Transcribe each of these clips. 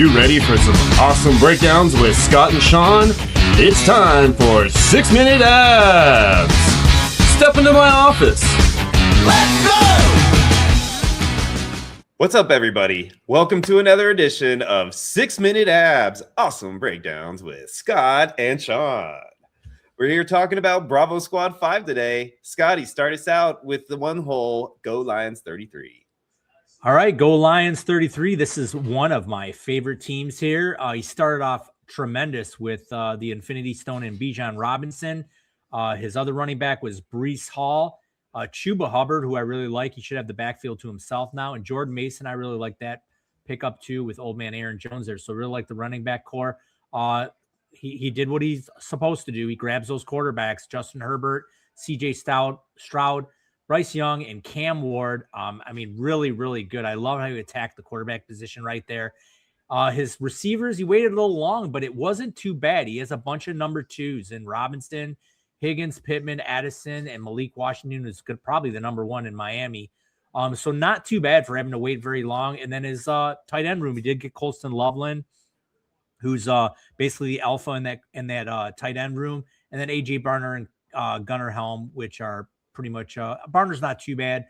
you ready for some awesome breakdowns with Scott and Sean? It's time for 6 Minute Abs. Step into my office. Let's go! What's up, everybody? Welcome to another edition of 6 Minute Abs, awesome breakdowns with Scott and Sean. We're here talking about Bravo Squad 5 today. Scotty, start us out with the one hole, Go Lions 33. All right, Go Lions 33. This is one of my favorite teams here. He started off tremendous with the Infinity Stone and Bijan Robinson. His other running back was Breece Hall. Chuba Hubbard, who I really like. He should have the backfield to himself now. And Jordan Mason, I really like that pickup too with old man Aaron Jones there. So really like the running back core. He did what he's supposed to do. He grabs those quarterbacks, Justin Herbert, CJ Stroud, Bryce Young, and Cam Ward. Really, really good. I love how he attacked the quarterback position right there. His receivers, he waited a little long, but it wasn't too bad. He has a bunch of number twos in Robinson, Higgins, Pittman, Addison, and Malik Washington is good, probably the number one in Miami. So not too bad for having to wait very long. And then his tight end room, he did get Colston Loveland, who's basically the alpha in that tight end room, and then AJ Barner and Gunnar Helm, which are pretty much Barner's not too bad.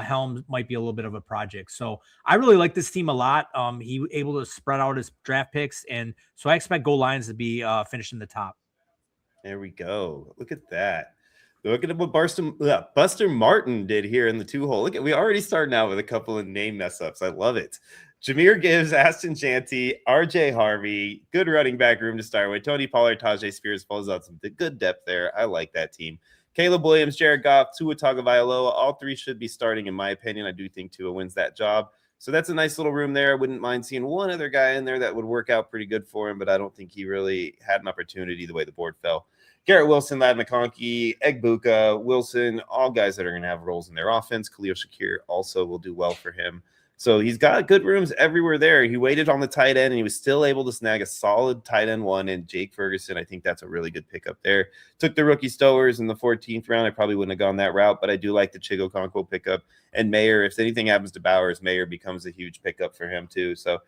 Helm might be a little bit of a project. So I really like this team a lot. He was able to spread out his draft picks, and so I expect Go Lions to be finishing the top. There we go. Look at that. Look at what Buster Martin did here in the two hole. Look at, we already started out with a couple of name mess ups. I love it. Jameer Gibbs, Ashton Chanty, RJ Harvey, good running back room to start with. Tony Pollard, Tajay Spears follows out some good depth there. I like that team. Caleb Williams, Jared Goff, Tua Tagovailoa, all three should be starting in my opinion. I do think Tua wins that job. So that's a nice little room there. I wouldn't mind seeing one other guy in there that would work out pretty good for him, but I don't think he really had an opportunity the way the board fell. Garrett Wilson, Ladd McConkey, Egbuka, Wilson, all guys that are going to have roles in their offense. Khalil Shakir also will do well for him. So he's got good rooms everywhere there. He waited on the tight end, and he was still able to snag a solid tight end one in Jake Ferguson. I think that's a really good pickup there. Took the rookie Stowers in the 14th round. I probably wouldn't have gone that route, but I do like the Chigo Conquo pickup. And Mayer, if anything happens to Bowers, Mayer becomes a huge pickup for him too. So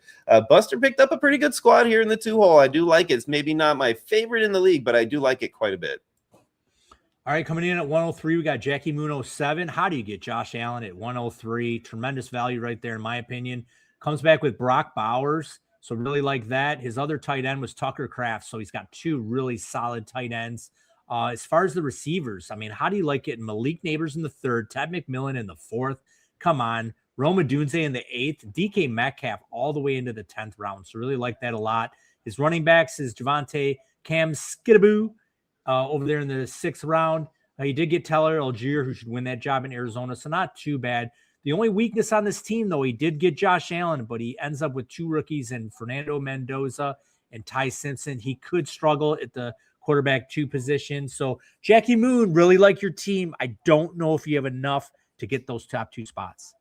Buster picked up a pretty good squad here in the two hole. I do like it. It's maybe not my favorite in the league, but I do like it quite a bit. All right, coming in at 103, we got Jackie Moon 07. How do you get Josh Allen at 103? Tremendous value right there, in my opinion. Comes back with Brock Bowers, so really like that. His other tight end was Tucker Kraft, so he's got two really solid tight ends. As far as the receivers, how do you like getting Malik Neighbors in the third, Ted McMillan in the fourth? Come on. Roma Dunze in the eighth, DK Metcalf all the way into the 10th round, so really like that a lot. His running backs is Javonte Cam Skidaboo. Over there in the 6th round. He did get Tyler Algier, who should win that job in Arizona, so not too bad. The only weakness on this team, though, he did get Josh Allen, but he ends up with two rookies in Fernando Mendoza and Ty Simpson. He could struggle at the quarterback 2 position. So, Jackie Moon, really like your team. I don't know if you have enough to get those top 2 spots.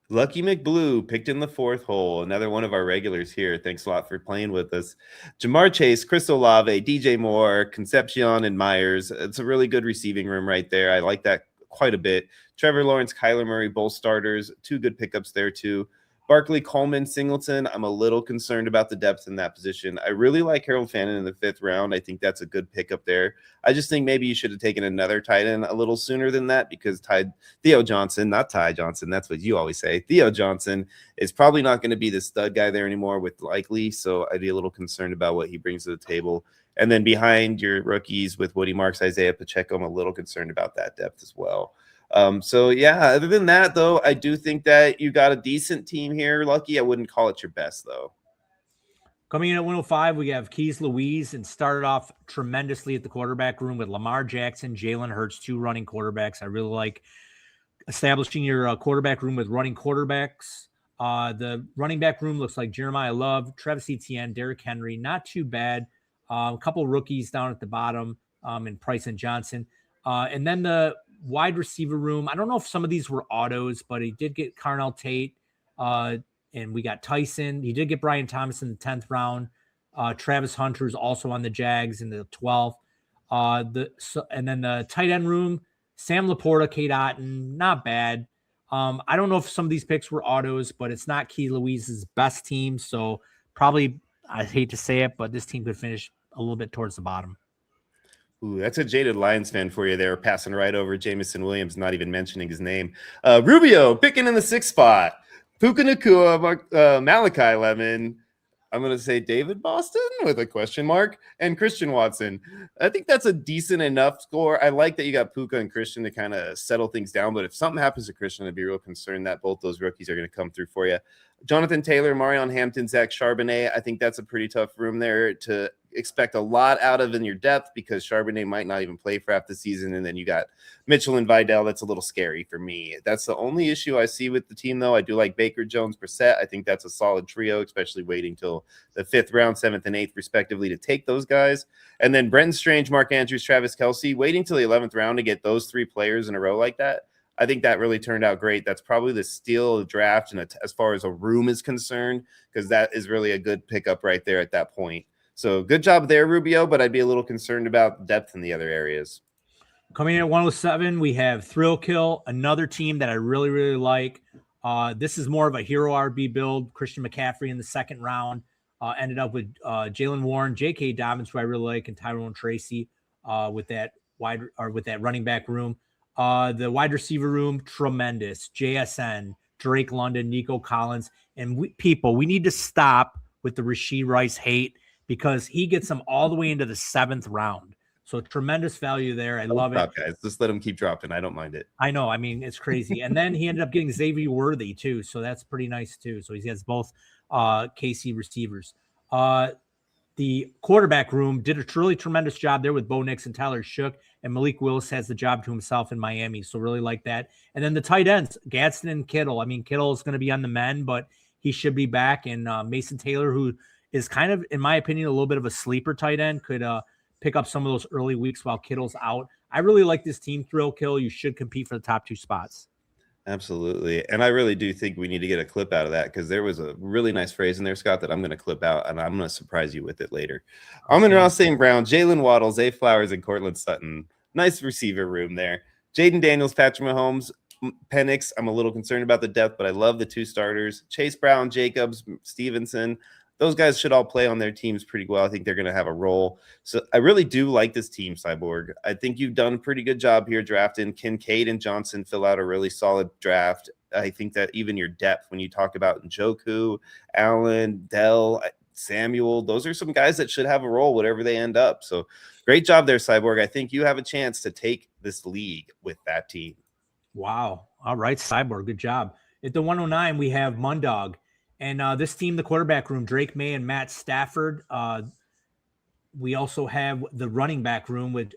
Lucky McBlue picked in the 4th hole. Another one of our regulars here. Thanks a lot for playing with us. Jamar Chase, Chris Olave, DJ Moore, Concepcion, and Myers. It's a really good receiving room right there. I like that quite a bit. Trevor Lawrence, Kyler Murray, both starters. 2 good pickups there too. Barkley, Coleman, Singleton. I'm a little concerned about the depth in that position. I really like Harold Fannin in the 5th round. I think that's a good pickup there. I just think maybe you should have taken another tight end a little sooner than that, because Theo Johnson, not Ty Johnson, that's what you always say. Theo Johnson is probably not going to be the stud guy there anymore with Likely, so I'd be a little concerned about what he brings to the table. And then behind your rookies with Woody Marks, Isaiah Pacheco, I'm a little concerned about that depth as well. Other than that, though, I do think that you got a decent team here. Lucky, I wouldn't call it your best, though. Coming in at 105, we have Keys Louise, and started off tremendously at the quarterback room with Lamar Jackson, Jalen Hurts, 2 running quarterbacks. I really like establishing your quarterback room with running quarterbacks. The running back room looks like Jeremiah Love, Travis Etienne, Derrick Henry. Not too bad. A couple rookies down at the bottom, and Price and Johnson. And then the wide receiver room, I don't know if some of these were autos, but he did get Carnell Tate, and we got Tyson. He did get Brian Thomas in the 10th round. Travis Hunter is also on the Jags in the 12th. And then the tight end room, Sam Laporta, Kate Otten, not bad. I don't know if some of these picks were autos, but it's not Key Louise's best team. So probably, I hate to say it, but this team could finish a little bit towards the bottom. Ooh, that's a jaded Lions fan for you there, passing right over Jamison Williams, not even mentioning his name. Rubio picking in the 6th spot. Puka Nacua, Malachi Lemon. I'm going to say David Boston with a question mark, and Christian Watson. I think that's a decent enough score. I like that you got Puka and Christian to kind of settle things down, but if something happens to Christian, I'd be real concerned that both those rookies are going to come through for you. Jonathan Taylor, Marion Hampton, Zach Charbonnet. I think that's a pretty tough room there to expect a lot out of in your depth because Charbonnet might not even play for half the season. And then you got Mitchell and Vidal. That's a little scary for me. That's the only issue I see with the team, though. I do like Baker, Jones, Brissett. I think that's a solid trio, especially waiting till the 5th round, 7th and 8th, respectively, to take those guys. And then Brenton Strange, Mark Andrews, Travis Kelce, waiting till the 11th round to get those 3 players in a row like that. I think that really turned out great. That's probably the steal of the draft, and as far as a room is concerned, because that is really a good pickup right there at that point. So good job there, Rubio, but I'd be a little concerned about depth in the other areas. Coming in at 107, we have Thrill Kill, another team that I really, really like. This is more of a hero RB build. Christian McCaffrey in the 2nd round ended up with Jalen Warren, J.K. Dobbins, who I really like, and Tyrone Tracy with that running back room. The wide receiver room, tremendous. JSN, Drake London, Nico Collins, and we need to stop with the Rashee Rice hate because he gets them all the way into the 7th round. So tremendous value there. I love it. Guys, just let him keep dropping. I don't mind it. I know. I mean, it's crazy. And then he ended up getting Xavier Worthy too. So that's pretty nice too. So he has both KC receivers. The quarterback room did a really tremendous job there with Bo Nix and Tyler Shook, and Malik Willis has the job to himself in Miami. So really like that. And then the tight ends, Gadsden and Kittle. I mean, Kittle is going to be on the mend, but he should be back. And Mason Taylor, who is kind of, in my opinion, a little bit of a sleeper tight end, could pick up some of those early weeks while Kittle's out. I really like this team. Thrill Kill. You should compete for the top 2 spots. Absolutely. And I really do think we need to get a clip out of that because there was a really nice phrase in there, Scott, that I'm going to clip out, and I'm going to surprise you with it later. Amon-Ra St. Brown, Jalen Waddle, Zay Flowers, and Cortland Sutton. Nice receiver room there. Jaden Daniels, Patrick Mahomes, Penix. I'm a little concerned about the depth, but I love the 2 starters. Chase Brown, Jacobs, Stevenson. Those guys should all play on their teams pretty well. I think they're going to have a role. So I really do like this team, Cyborg. I think you've done a pretty good job here drafting. Kincaid and Johnson fill out a really solid draft. I think that even your depth, when you talk about Njoku, Allen, Dell, Samuel, those are some guys that should have a role, whatever they end up. So great job there, Cyborg. I think you have a chance to take this league with that team. Wow. All right, Cyborg. Good job. At the 109, we have Mundog. And this team, the quarterback room, Drake May and Matt Stafford. We also have the running back room with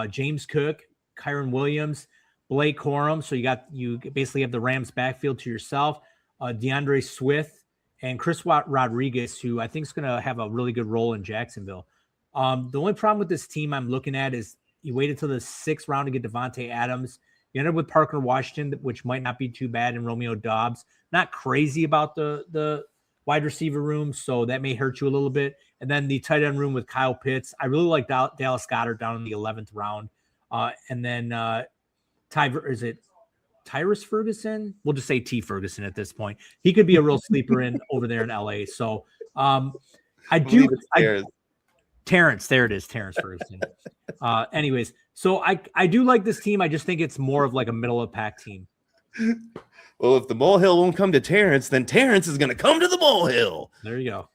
James Cook, Kyron Williams, Blake Corum. So you basically have the Rams backfield to yourself, DeAndre Swift, and Chris Rodriguez, who I think is going to have a really good role in Jacksonville. The only problem with this team I'm looking at is you waited till the 6th round to get Devontae Adams. You ended up with Parker Washington, which might not be too bad, and Romeo Doubs. Not crazy about the wide receiver room, so that may hurt you a little bit. And then the tight end room with Kyle Pitts. I really like Dallas Goedert down in the 11th round. And then Tyrus Ferguson? We'll just say T. Ferguson at this point. He could be a real sleeper over there in LA. So Terrence, there it is, Terrence Ferguson. Anyways, so I do like this team. I just think it's more of like a middle of pack team. Well, if the molehill won't come to Terrence, then Terrence is going to come to the molehill. There you go.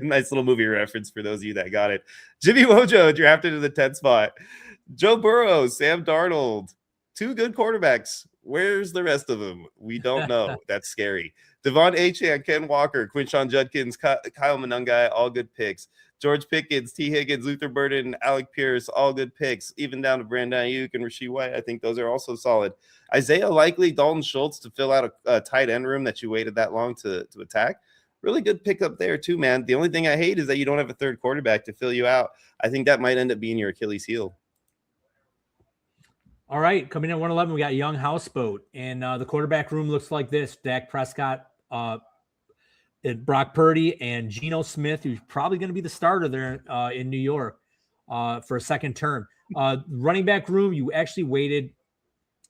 Nice little movie reference for those of you that got it. Jimmy Wojo drafted to the 10th spot. Joe Burrow, Sam Darnold, 2 good quarterbacks. Where's the rest of them? We don't know. That's scary. Devon Achane, Ken Walker, Quinshon Judkins, Kyle Monangai, all good picks. George Pickens, T. Higgins, Luther Burden, Alec Pierce, all good picks, even down to Brandon Ayuk and Rasheed White. I think those are also solid. Isaiah Likely, Dalton Schultz to fill out a tight end room that you waited that long to attack. Really good pickup there too, man. The only thing I hate is that you don't have a 3rd quarterback to fill you out. I think that might end up being your Achilles heel. All right, coming in at 111, we got Young Houseboat, and the quarterback room looks like this: Dak Prescott, Brock Purdy, and Geno Smith, who's probably going to be the starter there in New York for a 2nd term. Running back room, you actually waited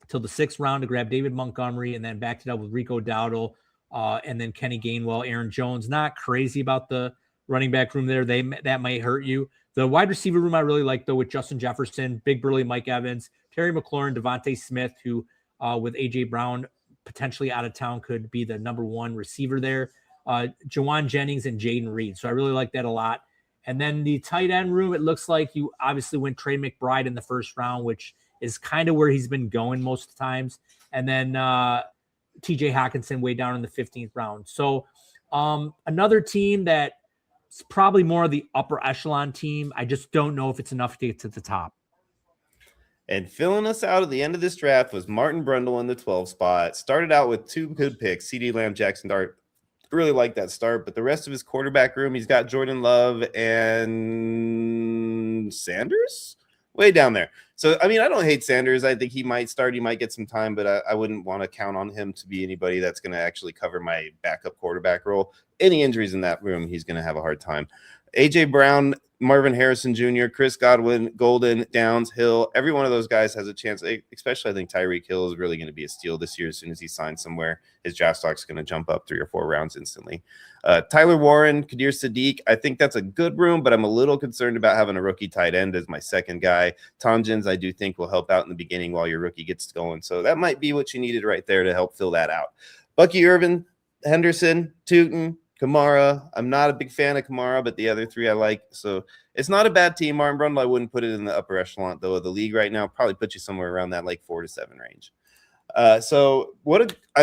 till the 6th round to grab David Montgomery, and then backed it up with Rico Dowdle, and then Kenny Gainwell, Aaron Jones. Not crazy about the running back room there. That might hurt you. The wide receiver room I really like, though, with Justin Jefferson, Big Burly Mike Evans, Terry McLaurin, Devontae Smith, who with A.J. Brown potentially out of town could be the number 1 receiver there. Jawan Jennings and Jaden Reed. So I really like that a lot. And then the tight end room, it looks like you obviously went Trey McBride in the 1st round, which is kind of where he's been going most of the times. And then TJ Hawkinson way down in the 15th round. So another team that it's probably more of the upper echelon team. I just don't know if it's enough to get to the top. And filling us out at the end of this draft was Martin Brundle in the 12 spot. Started out with 2 good picks, CeeDee Lamb, Jackson Dart. Really like that start, but the rest of his quarterback room, he's got Jordan Love and Sanders way down there. So, I mean, I don't hate Sanders. I think he might start. He might get some time, but I wouldn't want to count on him to be anybody that's going to actually cover my backup quarterback role. Any injuries in that room, he's going to have a hard time. A.J. Brown, Marvin Harrison Jr., Chris Godwin, Golden, Downs, Hill, every one of those guys has a chance. Especially, I think Tyreek Hill is really going to be a steal this year. As soon as he signs somewhere, his draft stock's going to jump up 3 or 4 rounds instantly. Tyler Warren, Kadir Sadiq, I think that's a good room, but I'm a little concerned about having a rookie tight end as my second guy. Tonjins, I do think will help out in the beginning while your rookie gets going. So that might be what you needed right there to help fill that out. Bucky Irvin, Henderson, Tootin, Kamara. I'm not a big fan of Kamara, but the other 3 I like. So it's not a bad team. Martin Brundle, I wouldn't put it in the upper echelon, though, of the league right now. Probably put you somewhere around that like 4 to 7 range. I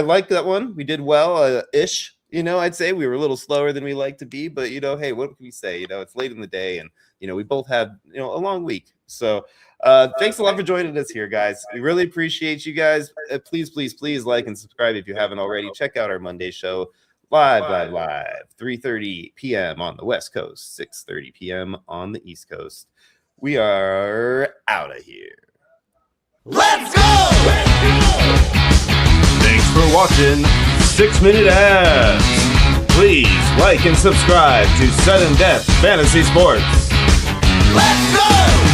like that one. We did well, ish. I'd say we were a little slower than we like to be, but hey, what can we say? It's late in the day, and we both had a long week. So thanks a lot for joining us here, guys. We really appreciate you guys. Please like and subscribe if you haven't already. Check out our Monday show. Live, 3:30 p.m. on the West Coast, 6:30 p.m. on the East Coast. We are out of here. Let's go! Thanks for watching 6 Minute Ads. Please like and subscribe to Sudden Death Fantasy Sports. Let's go!